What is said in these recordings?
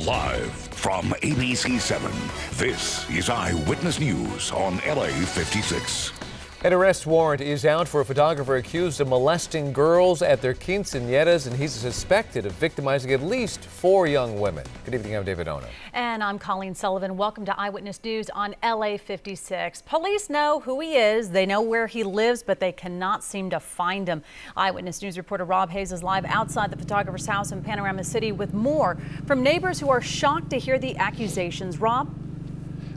Live from ABC7, this is Eyewitness News on LA 56. An arrest warrant is out for a photographer accused of molesting girls at their quinceañeras, and he's suspected of victimizing at least 4 young women. Good evening, I'm David Ona. And I'm Colleen Sullivan. Welcome to Eyewitness News on LA 56. Police know who he is, they know where he lives, but they cannot seem to find him. Eyewitness News reporter Rob Hayes is live outside the photographer's house in Panorama City with more from neighbors who are shocked to hear the accusations. Rob?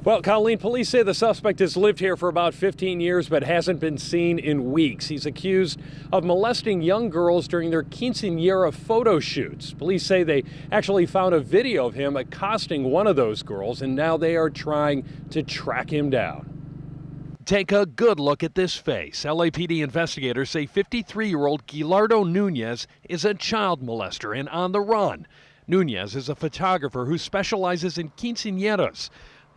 Well, Colleen, police say the suspect has lived here for about 15 years but hasn't been seen in weeks. He's accused of molesting young girls during their quinceañera photo shoots. Police say they actually found a video of him accosting one of those girls, and now they are trying to track him down. Take a good look at this face. LAPD investigators say 53-year-old Guilardo Nunez is a child molester and on the run. Nunez is a photographer who specializes in quinceañeras.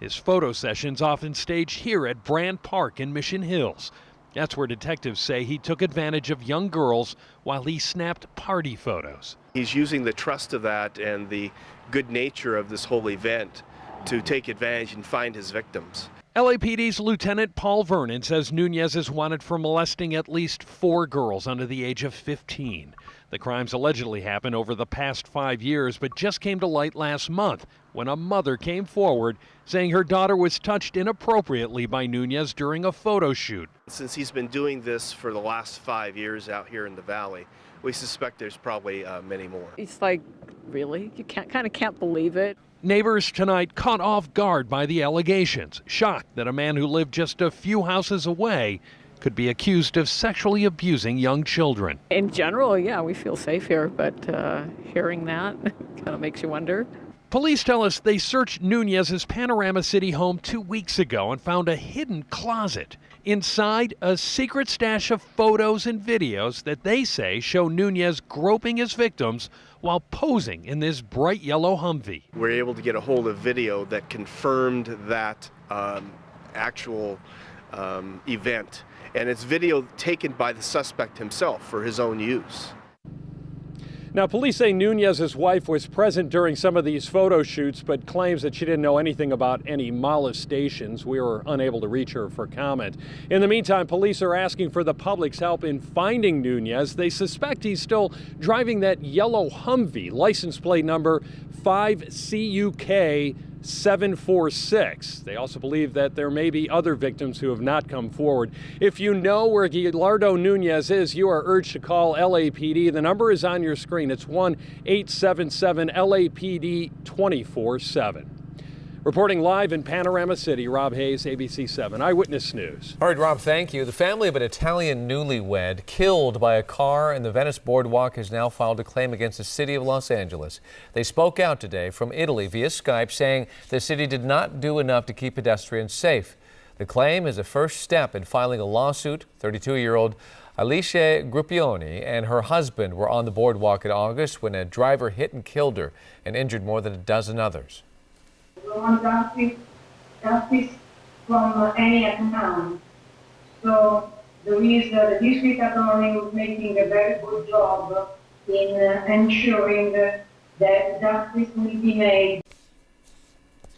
His photo sessions often staged here at Brand Park in Mission Hills. That's where detectives say he took advantage of young girls while he snapped party photos. He's using the trust of that and the good nature of this whole event to take advantage and find his victims. LAPD's Lieutenant Paul Vernon says Nunez is wanted for molesting at least 4 girls under the age of 15. The crimes allegedly happened over the past 5 years, but just came to light last month when a mother came forward saying her daughter was touched inappropriately by Nunez during a photo shoot. Since he's been doing this for the last 5 years out here in the valley, we suspect there's probably many more. It's like, really? You can't believe it. Neighbors tonight caught off guard by the allegations, shocked that a man who lived just a few houses away could be accused of sexually abusing young children. In general, yeah, we feel safe here, but hearing that kind of makes you wonder. Police tell us they searched Nunez's Panorama City home 2 weeks ago and found a hidden closet. Inside, a secret stash of photos and videos that they say show Nunez groping his victims while posing in this bright yellow Humvee. We're able to get a hold of video that confirmed that actual event, and it's video taken by the suspect himself for his own use. Now, police say Nunez's wife was present during some of these photo shoots, but claims that she didn't know anything about any molestations. We were unable to reach her for comment. In the meantime, police are asking for the public's help in finding Nunez. They suspect he's still driving that yellow Humvee, license plate number 5CUK 746. They also believe that there may be other victims who have not come forward. If you know where Guilardo Nunez is, you are urged to call LAPD. The number is on your screen. It's 1-877-LAPD 24/7. Reporting live in Panorama City, Rob Hayes, ABC7 Eyewitness News. All right, Rob, thank you. The family of an Italian newlywed killed by a car in the Venice Boardwalk has now filed a claim against the city of Los Angeles. They spoke out today from Italy via Skype, saying the city did not do enough to keep pedestrians safe. The claim is a first step in filing a lawsuit. 32-year-old Alice Gruppioni and her husband were on the boardwalk in August when a driver hit and killed her and injured more than a dozen others. We want justice from any account. So the district attorney is making a very good job in ensuring that justice will be made.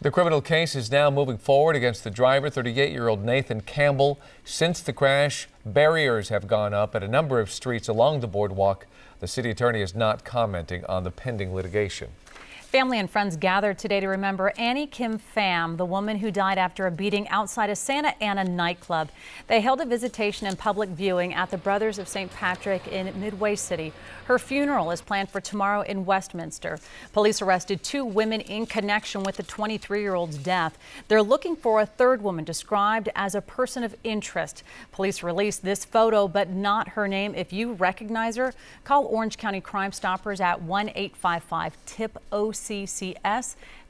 The criminal case is now moving forward against the driver, 38-year-old Nathan Campbell. Since the crash, barriers have gone up at a number of streets along the boardwalk. The city attorney is not commenting on the pending litigation. Family and friends gathered today to remember Kim Pham, the woman who died after a beating outside a Santa Ana nightclub. They held a visitation and public viewing at the Brothers of St. Patrick in Midway City. Her funeral is planned for tomorrow in Westminster. Police arrested 2 women in connection with the 23-year-old's death. They're looking for a third woman described as a person of interest. Police released this photo, but not her name. If you recognize her, call Orange County Crime Stoppers at 1-855-TIP-OCCS.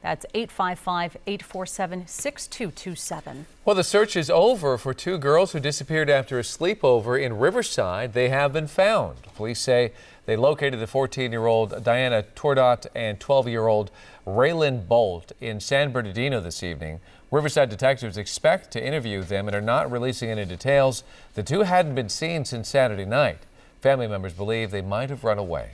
That's 855-847-6227. Well, the search is over for 2 girls who disappeared after a sleepover in Riverside. They have been found. Police say they located the 14-year-old Diana Tordot and 12-year-old Raylan Bolt in San Bernardino this evening. Riverside detectives expect to interview them and are not releasing any details. The 2 hadn't been seen since Saturday night. Family members believe they might have run away.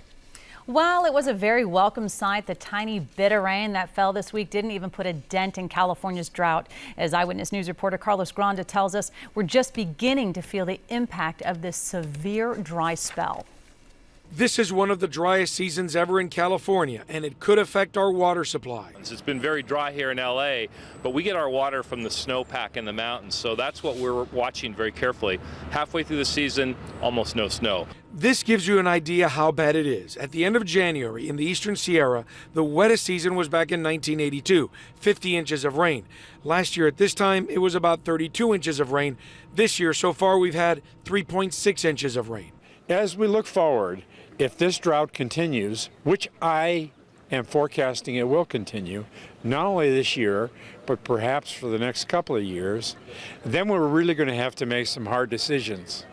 Well, it was a very welcome sight. The tiny bit of rain that fell this week didn't even put a dent in California's drought. As Eyewitness News reporter Carlos Granda tells us, we're just beginning to feel the impact of this severe dry spell. This is one of the driest seasons ever in California, and it could affect our water supply. It's been very dry here in LA, but we get our water from the snowpack in the mountains, so that's what we're watching very carefully. Halfway through the season, almost no snow. This gives you an idea how bad it is. At the end of January in the Eastern Sierra, the wettest season was back in 1982, 50 inches of rain. Last year at this time, it was about 32 inches of rain. This year, so far, we've had 3.6 inches of rain. As we look forward, if this drought continues, which I am forecasting it will continue, not only this year, but perhaps for the next couple of years, then we're really going to have to make some hard decisions.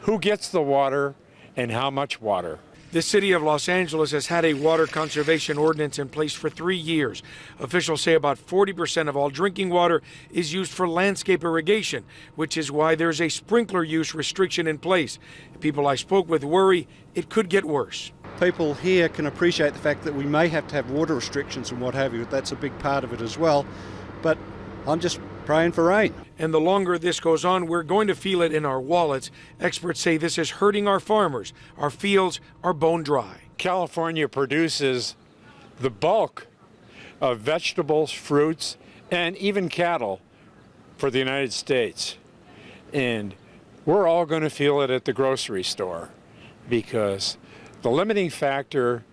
Who gets the water and how much water? The city of Los Angeles has had a water conservation ordinance in place for 3 years. Officials say about 40% of all drinking water is used for landscape irrigation, which is why there's a sprinkler use restriction in place. People I spoke with worry it could get worse. People here can appreciate the fact that we may have to have water restrictions and what have you. That's a big part of it as well. But I'm just praying for rain. And the longer this goes on, we're going to feel it in our wallets. Experts say this is hurting our farmers. Our fields are bone dry. California produces the bulk of vegetables, fruits, and even cattle for the United States. And we're all going to feel it at the grocery store because the limiting factor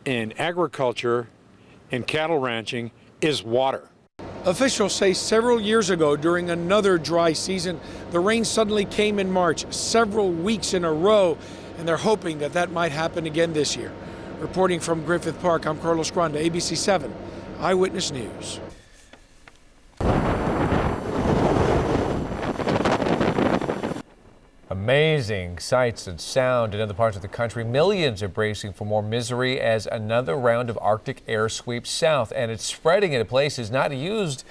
in agriculture and cattle ranching is water. Officials say several years ago during another dry season, the rain suddenly came in March, several weeks in a row, and they're hoping that that might happen again this year. Reporting from Griffith Park, I'm Carlos Granda, ABC 7 Eyewitness News. Amazing sights and sound in other parts of the country. Millions are bracing for more misery as another round of Arctic air sweeps south, and it's spreading into places not used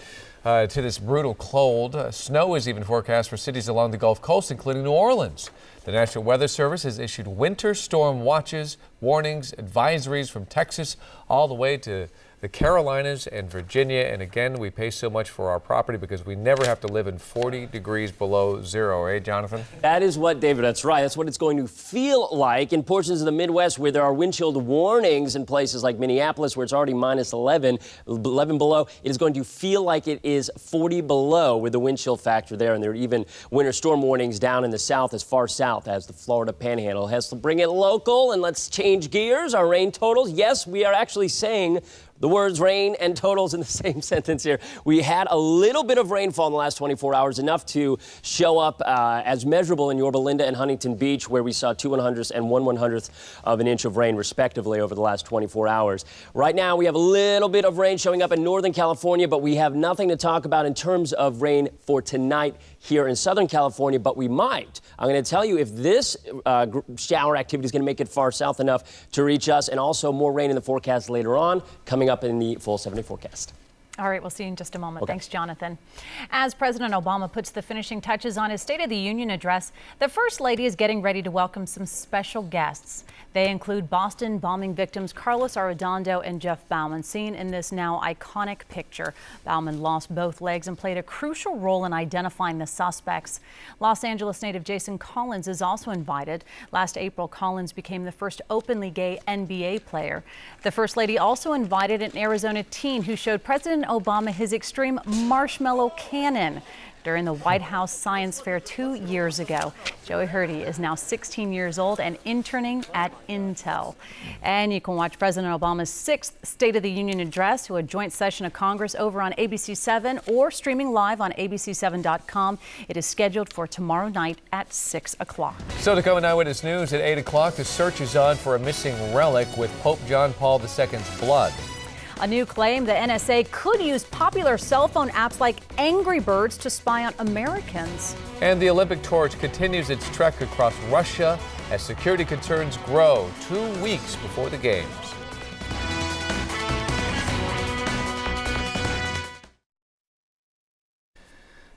to this brutal cold. Snow is even forecast for cities along the Gulf Coast, including New Orleans. The National Weather Service has issued winter storm watches, warnings, advisories from Texas all the way to the Carolinas and Virginia. And again, we pay so much for our property because we never have to live in 40 degrees below zero, eh, Jonathan? That is what, David, that's right. That's what it's going to feel like in portions of the Midwest where there are wind chill warnings in places like Minneapolis where it's already minus 11 below. It is going to feel like it is 40 below with the wind chill factor there. And there are even winter storm warnings down in the south, as far south as the Florida Panhandle. Has to bring it local, and let's change gears. Our rain totals. Yes, we are actually saying the words rain and totals in the same sentence here. We had a little bit of rainfall in the last 24 hours, enough to show up as measurable in Yorba Linda and Huntington Beach, where we saw 2/100th and 1/100th of an inch of rain, respectively, over the last 24 hours. Right now, we have a little bit of rain showing up in Northern California, but we have nothing to talk about in terms of rain for tonight here in Southern California, but we might. I'm going to tell you if this shower activity is going to make it far south enough to reach us, and also more rain in the forecast later on, coming up in the full 7-day forecast. All right, we'll see you in just a moment. Okay. Thanks, Jonathan. As President Obama puts the finishing touches on his State of the Union address, the First Lady is getting ready to welcome some special guests. They include Boston bombing victims Carlos Arredondo and Jeff Bauman, seen in this now iconic picture. Bauman lost both legs and played a crucial role in identifying the suspects. Los Angeles native Jason Collins is also invited. Last April, Collins became the first openly gay NBA player. The First Lady also invited an Arizona teen who showed President Obama his extreme marshmallow cannon during the White House Science Fair 2 years ago. Joey Hurdy is now 16 years old and interning at Intel. And you can watch President Obama's 6th State of the Union address to a joint session of Congress over on ABC7 or streaming live on abc7.com. It is scheduled for tomorrow night at 6 o'clock. So to come in Eyewitness News at 8 o'clock, the search is on for a missing relic with Pope John Paul II's blood. A new claim: the NSA could use popular cell phone apps like Angry Birds to spy on Americans. And the Olympic torch continues its trek across Russia as security concerns grow 2 weeks before the Games.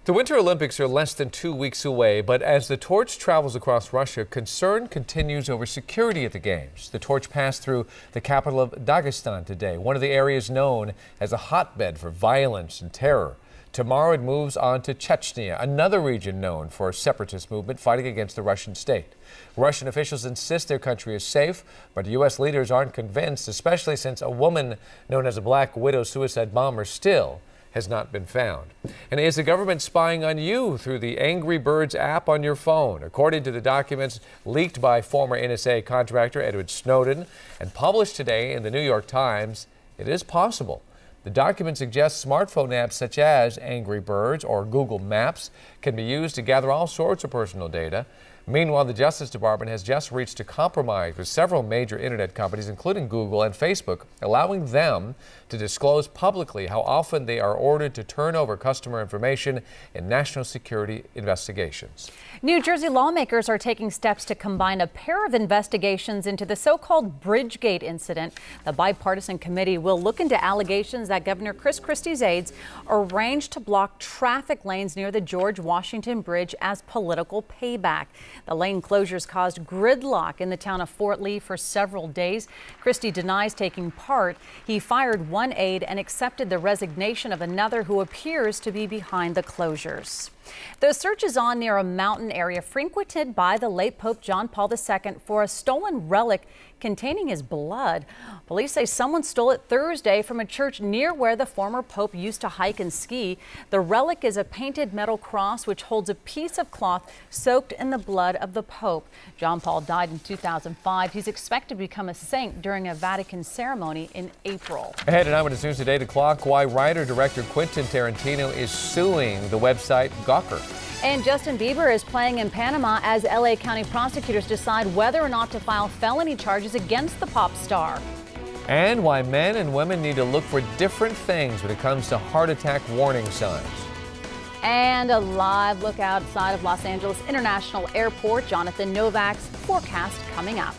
The Winter Olympics are less than 2 weeks away, but as the torch travels across Russia, concern continues over security at the Games. The torch passed through the capital of Dagestan today, one of the areas known as a hotbed for violence and terror. Tomorrow it moves on to Chechnya, another region known for a separatist movement fighting against the Russian state. Russian officials insist their country is safe, but U.S. leaders aren't convinced, especially since a woman known as a Black Widow suicide bomber still has not been found. And is the government spying on you through the Angry Birds app on your phone? According to the documents leaked by former NSA contractor Edward Snowden and published today in the New York Times, it is possible. The document suggests smartphone apps such as Angry Birds or Google Maps can be used to gather all sorts of personal data. Meanwhile, the Justice Department has just reached a compromise with several major internet companies, including Google and Facebook, allowing them to disclose publicly how often they are ordered to turn over customer information in national security investigations. New Jersey lawmakers are taking steps to combine a pair of investigations into the so-called Bridgegate incident. The bipartisan committee will look into allegations that Governor Chris Christie's aides arranged to block traffic lanes near the George Washington Bridge as political payback. The lane closures caused gridlock in the town of Fort Lee for several days. Christie denies taking part. He fired one aide and accepted the resignation of another who appears to be behind the closures. The search is on near a mountain area frequented by the late Pope John Paul II for a stolen relic containing his blood. Police say someone stole it Thursday from a church near where the former Pope used to hike and ski. The relic is a painted metal cross which holds a piece of cloth soaked in the blood of the Pope. John Paul died in 2005. He's expected to become a saint during a Vatican ceremony in April. Ahead at Eyewitness News today, to clock why writer-director Quentin Tarantino is suing the website Gawker. And Justin Bieber is playing in Panama as LA County prosecutors decide whether or not to file felony charges against the pop star. And why men and women need to look for different things when it comes to heart attack warning signs. And a live look outside of Los Angeles International Airport. Jonathan Novak's forecast coming up.